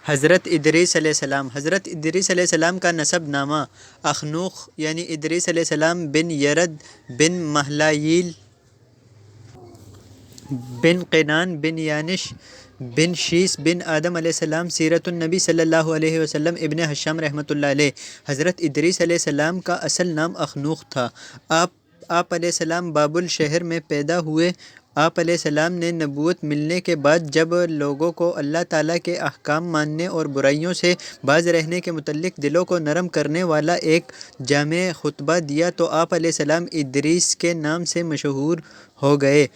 حضرت ادریس علیہ السلام۔ حضرت ادریس علیہ السلام کا نسب نامہ اخنوخ یعنی ادریس علیہ السلام بن یرد بن مہلائیل بن قینان بن یانش بن شیس بن آدم علیہ السلام۔ سیرت النبی صلی اللہ علیہ وسلم ابن حشام رحمۃ اللہ علیہ۔ حضرت ادریس علیہ السلام کا اصل نام اخنوخ تھا۔ آپ علیہ السلام بابل شہر میں پیدا ہوئے۔ آپ علیہ السلام نے نبوت ملنے کے بعد جب لوگوں کو اللہ تعالیٰ کے احکام ماننے اور برائیوں سے باز رہنے کے متعلق دلوں کو نرم کرنے والا ایک جامع خطبہ دیا تو آپ علیہ السلام ادریس کے نام سے مشہور ہو گئے،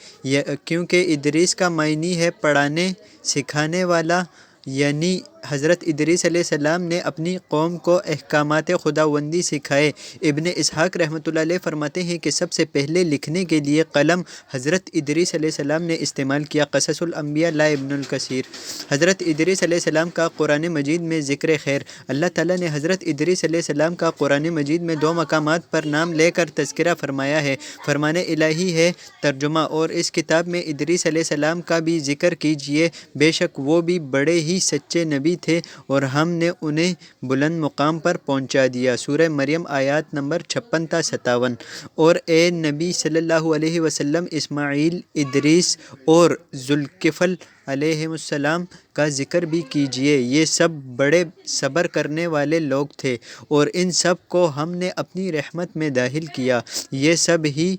کیونکہ ادریس کا معنی ہے پڑھانے سکھانے والا، یعنی حضرت ادریس علیہ السلام نے اپنی قوم کو احکامات خداوندی سکھائے۔ ابن اسحاق رحمۃ اللہ علیہ فرماتے ہیں کہ سب سے پہلے لکھنے کے لیے قلم حضرت ادریس علیہ السلام نے استعمال کیا۔ قصص الانبیاء لا ابن الکثیر۔ حضرت ادریس علیہ السلام کا قرآن مجید میں ذکر خیر۔ اللہ تعالیٰ نے حضرت ادریس علیہ السلام کا قرآن مجید میں 2 مقامات پر نام لے کر تذکرہ فرمایا ہے۔ فرمان الہی ہے ترجمہ، اور اس کتاب میں ادریس علیہ السلام کا بھی ذکر کیجیے، بے شک وہ بھی بڑے ہی سچے نبی تھے اور ہم نے انہیں بلند مقام پر پہنچا دیا۔ سورہ مریم آیات نمبر 56 تا 57۔ اور اے نبی صلی اللہ علیہ وسلم اسماعیل، ادریس اور ذوالکفل علیہ السلام کا ذکر بھی کیجیے، یہ سب بڑے صبر کرنے والے لوگ تھے اور ان سب کو ہم نے اپنی رحمت میں داخل کیا، یہ سب ہی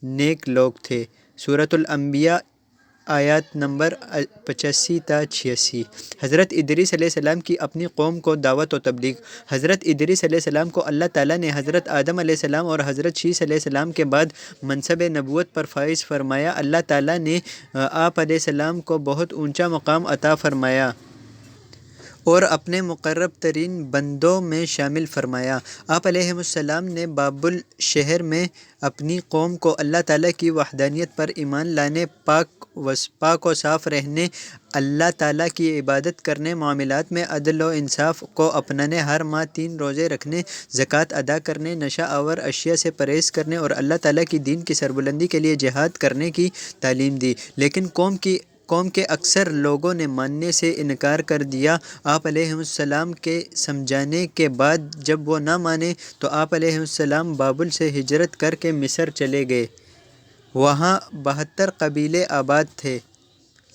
نیک لوگ تھے۔ سورۃ الانبیاء آیات نمبر 85 تا 86۔ حضرت ادریس علیہ السلام کی اپنی قوم کو دعوت و تبلیغ۔ حضرت ادریس علیہ السلام کو اللہ تعالیٰ نے حضرت آدم علیہ السلام اور حضرت شیس علیہ السلام کے بعد منصب نبوت پر فائز فرمایا۔ اللہ تعالیٰ نے آپ علیہ السلام کو بہت اونچا مقام عطا فرمایا اور اپنے مقرب ترین بندوں میں شامل فرمایا۔ آپ علیہ السلام نے بابل شہر میں اپنی قوم کو اللہ تعالیٰ کی وحدانیت پر ایمان لانے، پاک و صاف رہنے، اللہ تعالیٰ کی عبادت کرنے، معاملات میں عدل و انصاف کو اپنانے، ہر ماہ 3 روزے رکھنے، زکوٰۃ ادا کرنے، نشہ آور اشیاء سے پرہیز کرنے اور اللہ تعالیٰ کی دین کی سربلندی کے لیے جہاد کرنے کی تعلیم دی۔ لیکن قوم کے اکثر لوگوں نے ماننے سے انکار کر دیا۔ آپ علیہ السلام کے سمجھانے کے بعد جب وہ نہ مانے تو آپ علیہ السلام بابل سے ہجرت کر کے مصر چلے گئے۔ وہاں 72 قبیلے آباد تھے۔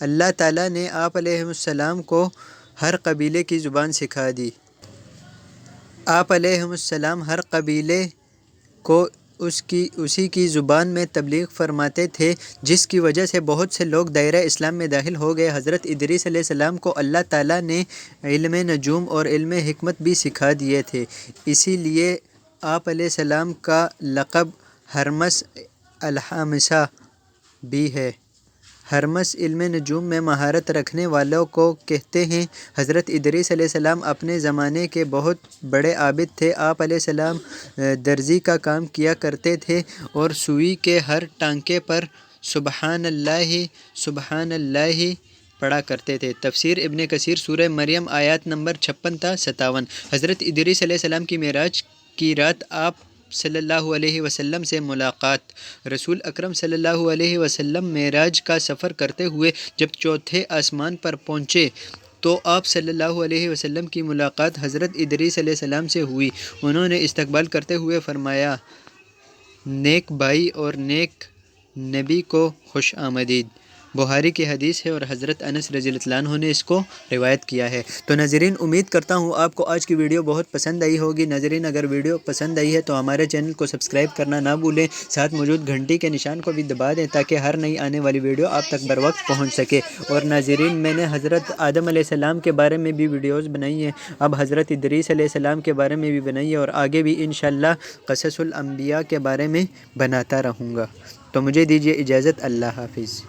اللہ تعالیٰ نے آپ علیہ السلام کو ہر قبیلے کی زبان سکھا دی۔ آپ علیہ السلام ہر قبیلے کو اسی کی زبان میں تبلیغ فرماتے تھے، جس کی وجہ سے بہت سے لوگ دائرہ اسلام میں داخل ہو گئے۔ حضرت ادریس علیہ السلام کو اللہ تعالیٰ نے علم نجوم اور علم حکمت بھی سکھا دیے تھے، اسی لیے آپ علیہ السلام کا لقب ہرمس الحامسہ بھی ہے۔ ہرمس علم نجوم میں مہارت رکھنے والوں کو کہتے ہیں۔ حضرت ادریس علیہ السلام اپنے زمانے کے بہت بڑے عابد تھے۔ آپ علیہ السلام درزی کا کام کیا کرتے تھے اور سوئی کے ہر ٹانکے پر سبحان اللہ سبحان اللہ پڑھا کرتے تھے۔ تفسیر ابن کثیر سورہ مریم آیات نمبر 56 تا 57۔ حضرت ادریس علیہ السلام کی معراج کی رات آپ صلی اللہ علیہ وسلم سے ملاقات۔ رسول اکرم صلی اللہ علیہ وسلم معراج کا سفر کرتے ہوئے جب 4تھے آسمان پر پہنچے تو آپ صلی اللہ علیہ وسلم کی ملاقات حضرت ادریس علیہ السلام سے ہوئی۔ انہوں نے استقبال کرتے ہوئے فرمایا، نیک بھائی اور نیک نبی کو خوش آمدید۔ بخاری کی حدیث ہے اور حضرت انس رضی اللہ عنہ نے اس کو روایت کیا ہے۔ تو ناظرین، امید کرتا ہوں آپ کو آج کی ویڈیو بہت پسند آئی ہوگی۔ ناظرین، اگر ویڈیو پسند آئی ہے تو ہمارے چینل کو سبسکرائب کرنا نہ بھولیں، ساتھ موجود گھنٹی کے نشان کو بھی دبا دیں تاکہ ہر نئی آنے والی ویڈیو آپ تک بر وقت پہنچ سکے۔ اور ناظرین، میں نے حضرت آدم علیہ السلام کے بارے میں بھی ویڈیوز بنائی ہیں، اب حضرت ادریس علیہ السلام کے بارے میں بھی بنائی ہے اور آگے بھی انشاءاللہ قصص الانبیاء کے بارے میں بناتا رہوں گا۔ تو مجھے دیجیے اجازت، اللہ حافظ۔